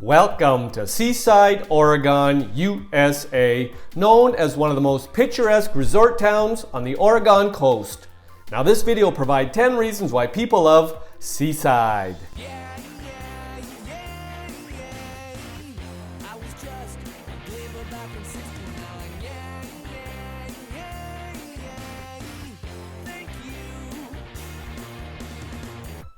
Welcome to Seaside, Oregon, USA, known as one of the most picturesque resort towns on the Oregon coast. Now this video will provide 10 reasons why people love Seaside.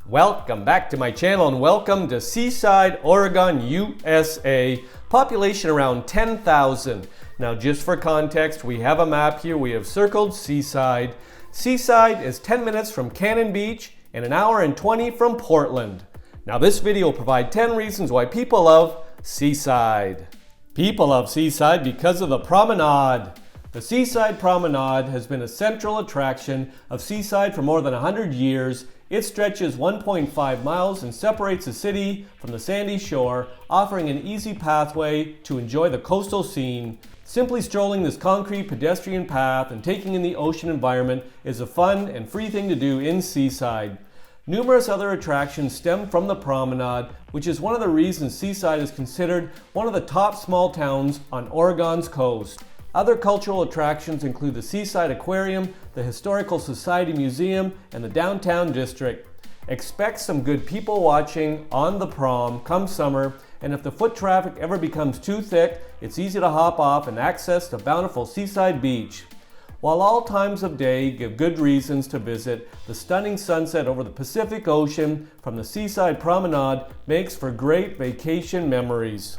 Welcome back to my channel and welcome to Seaside, Oregon, USA. Population around 10,000. Now just for context, we have a map here. We have circled Seaside. Seaside is 10 minutes from Cannon Beach and an hour and 20 from Portland. Now this video will provide 10 reasons why people love Seaside. People love Seaside because of the promenade. The Seaside Promenade has been a central attraction of Seaside for more than 100 years. It stretches 1.5 miles and separates the city from the sandy shore, offering an easy pathway to enjoy the coastal scene. Simply strolling this concrete pedestrian path and taking in the ocean environment is a fun and free thing to do in Seaside. Numerous other attractions stem from the promenade, which is one of the reasons Seaside is considered one of the top small towns on Oregon's coast. Other cultural attractions include the Seaside Aquarium, the Historical Society Museum, and the Downtown District. Expect some good people watching on the prom come summer, and if the foot traffic ever becomes too thick, it's easy to hop off and access the bountiful Seaside Beach. While all times of day give good reasons to visit, the stunning sunset over the Pacific Ocean from the Seaside Promenade makes for great vacation memories.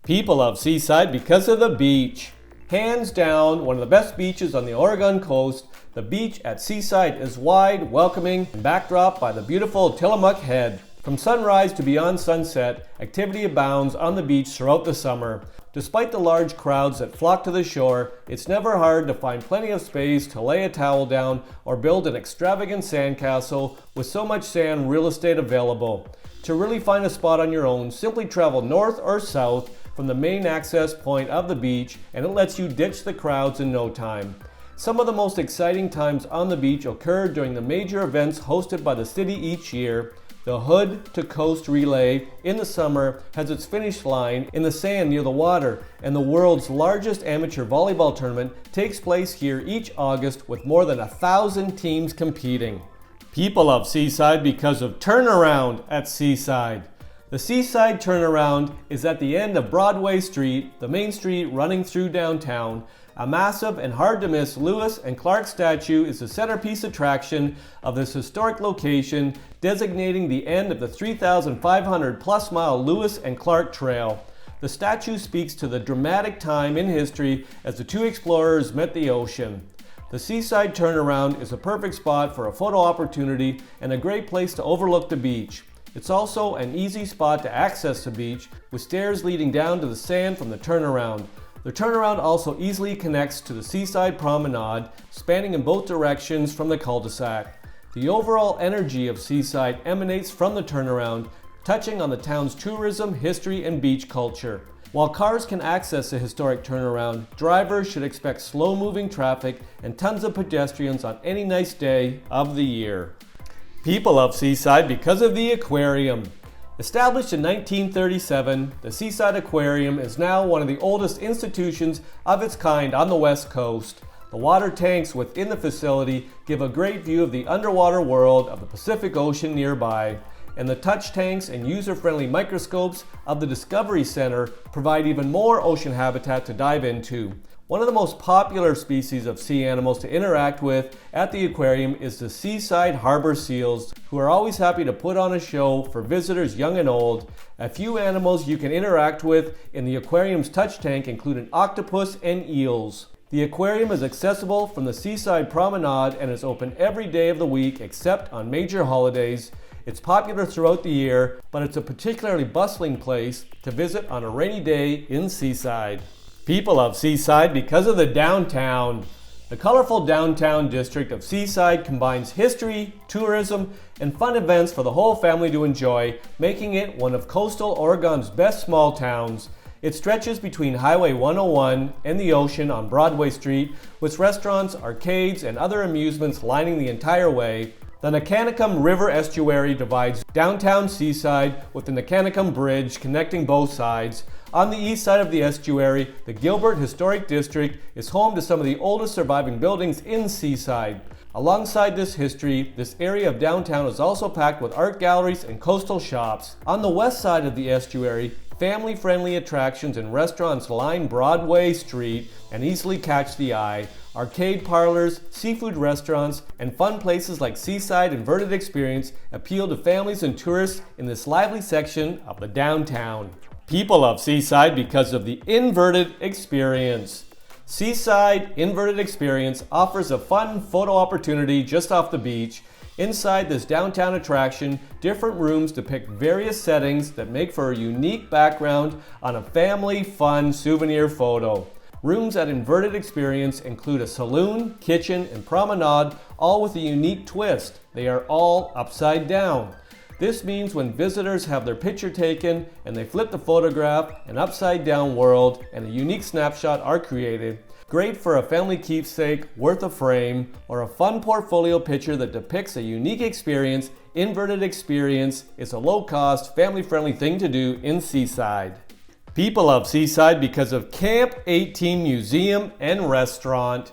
People love Seaside because of the beach. Hands down, one of the best beaches on the Oregon coast, the beach at Seaside is wide, welcoming, and backdropped by the beautiful Tillamook Head. From sunrise to beyond sunset, activity abounds on the beach throughout the summer. Despite the large crowds that flock to the shore, it's never hard to find plenty of space to lay a towel down or build an extravagant sandcastle with so much sand real estate available. To really find a spot on your own, simply travel north or south from the main access point of the beach, and it lets you ditch the crowds in no time. Some of the most exciting times on the beach occur during the major events hosted by the city each year. The Hood to Coast Relay in the summer has its finish line in the sand near the water, and the world's largest amateur volleyball tournament takes place here each August with more than 1,000 teams competing. People love Seaside because of Turnaround at Seaside. The Seaside Turnaround is at the end of Broadway Street, the main street running through downtown. A massive and hard-to-miss Lewis and Clark statue is the centerpiece attraction of this historic location, designating the end of the 3,500-plus mile Lewis and Clark Trail. The statue speaks to the dramatic time in history as the two explorers met the ocean. The Seaside Turnaround is a perfect spot for a photo opportunity and a great place to overlook the beach. It's also an easy spot to access the beach, with stairs leading down to the sand from the turnaround. The turnaround also easily connects to the Seaside Promenade, spanning in both directions from the cul-de-sac. The overall energy of Seaside emanates from the turnaround, touching on the town's tourism, history, and beach culture. While cars can access the historic turnaround, drivers should expect slow-moving traffic and tons of pedestrians on any nice day of the year. People love Seaside because of the aquarium. Established in 1937, the Seaside Aquarium is now one of the oldest institutions of its kind on the West Coast. The water tanks within the facility give a great view of the underwater world of the Pacific Ocean nearby, and the touch tanks and user-friendly microscopes of the Discovery Center provide even more ocean habitat to dive into. One of the most popular species of sea animals to interact with at the aquarium is the Seaside Harbor seals, who are always happy to put on a show for visitors young and old. A few animals you can interact with in the aquarium's touch tank include an octopus and eels. The aquarium is accessible from the Seaside Promenade and is open every day of the week except on major holidays. It's popular throughout the year, but it's a particularly bustling place to visit on a rainy day in Seaside. People love Seaside because of the downtown. The colorful downtown district of Seaside combines history, tourism, and fun events for the whole family to enjoy, making it one of coastal Oregon's best small towns. It stretches between Highway 101 and the ocean on Broadway Street, with restaurants, arcades, and other amusements lining the entire way. The Necanicum River estuary divides downtown Seaside with the Necanicum Bridge connecting both sides. On the east side of the estuary, the Gilbert Historic District is home to some of the oldest surviving buildings in Seaside. Alongside this history, this area of downtown is also packed with art galleries and coastal shops. On the west side of the estuary, family-friendly attractions and restaurants line Broadway Street and easily catch the eye. Arcade parlors, seafood restaurants, and fun places like Seaside Inverted Experience appeal to families and tourists in this lively section of the downtown. People love Seaside because of the Inverted Experience. Seaside Inverted Experience offers a fun photo opportunity just off the beach. Inside this downtown attraction, different rooms depict various settings that make for a unique background on a family fun souvenir photo. Rooms at Inverted Experience include a saloon, kitchen, and promenade, all with a unique twist. They are all upside down. This means when visitors have their picture taken and they flip the photograph, an upside down world and a unique snapshot are created. Great for a family keepsake worth a frame or a fun portfolio picture that depicts a unique experience. Inverted Experience is a low-cost, family-friendly thing to do in Seaside. People love Seaside because of Camp 18 Museum and Restaurant.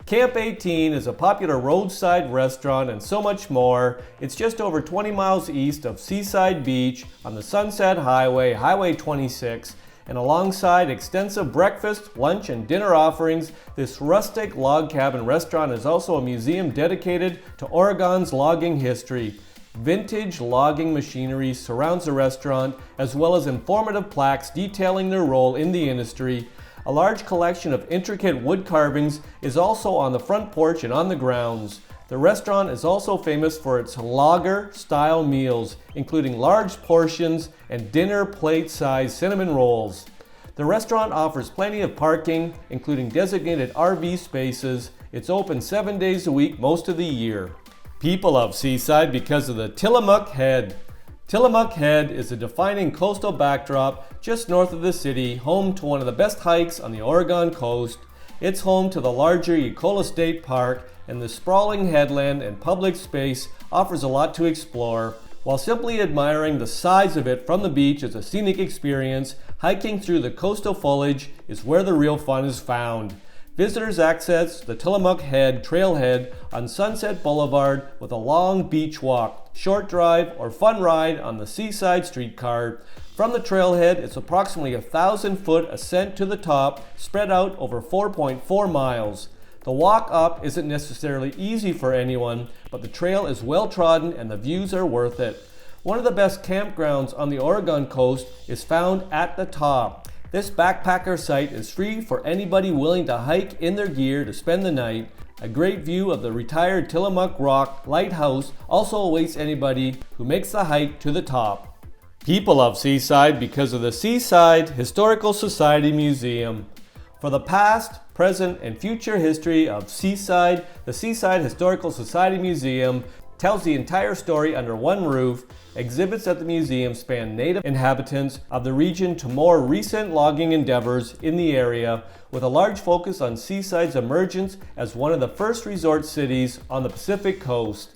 Camp 18 is a popular roadside restaurant and so much more. It's just over 20 miles east of Seaside Beach on the Sunset Highway, Highway 26, and alongside extensive breakfast, lunch, and dinner offerings, this rustic log cabin restaurant is also a museum dedicated to Oregon's logging history. Vintage logging machinery surrounds the restaurant, as well as informative plaques detailing their role in the industry. A large collection of intricate wood carvings is also on the front porch and on the grounds. The restaurant is also famous for its logger-style meals, including large portions and dinner plate-sized cinnamon rolls. The restaurant offers plenty of parking, including designated RV spaces. It's open 7 days a week most of the year. People love Seaside because of the Tillamook Head. Tillamook Head is a defining coastal backdrop just north of the city, home to one of the best hikes on the Oregon coast. It's home to the larger Ecola State Park, and the sprawling headland and public space offers a lot to explore. While simply admiring the size of it from the beach is a scenic experience, hiking through the coastal foliage is where the real fun is found. Visitors access the Tillamook Head trailhead on Sunset Boulevard with a long beach walk, short drive, or fun ride on the Seaside streetcar. From the trailhead, it's approximately a 1,000-foot ascent to the top, spread out over 4.4 miles. The walk up isn't necessarily easy for anyone, but the trail is well trodden and the views are worth it. One of the best campgrounds on the Oregon coast is found at the top. This backpacker site is free for anybody willing to hike in their gear to spend the night. A great view of the retired Tillamook Rock Lighthouse also awaits anybody who makes the hike to the top. People love Seaside because of the Seaside Historical Society Museum. For the past, present, and future history of Seaside, the Seaside Historical Society Museum tells the entire story under one roof. Exhibits at the museum span native inhabitants of the region to more recent logging endeavors in the area, with a large focus on Seaside's emergence as one of the first resort cities on the Pacific coast.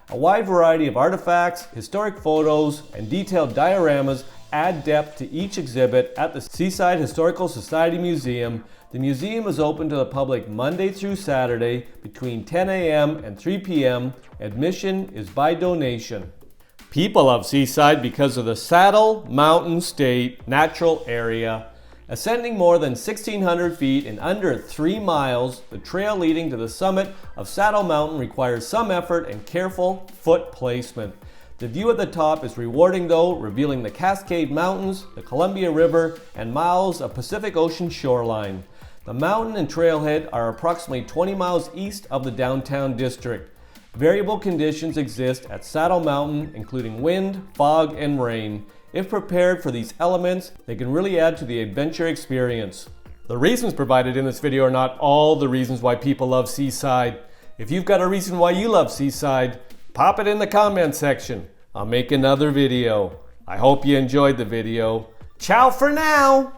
A wide variety of artifacts, historic photos, and detailed dioramas add depth to each exhibit at the Seaside Historical Society Museum. The museum is open to the public Monday through Saturday between 10 a.m. and 3 p.m. Admission is by donation. People love Seaside because of the Saddle Mountain State Natural Area. Ascending more than 1,600 feet in under 3 miles, the trail leading to the summit of Saddle Mountain requires some effort and careful foot placement. The view at the top is rewarding though, revealing the Cascade Mountains, the Columbia River, and miles of Pacific Ocean shoreline. The mountain and trailhead are approximately 20 miles east of the downtown district. Variable conditions exist at Saddle Mountain, including wind, fog, and rain. If prepared for these elements, they can really add to the adventure experience. The reasons provided in this video are not all the reasons why people love Seaside. If you've got a reason why you love Seaside, pop it in the comment section. I'll make another video. I hope you enjoyed the video. Ciao for now!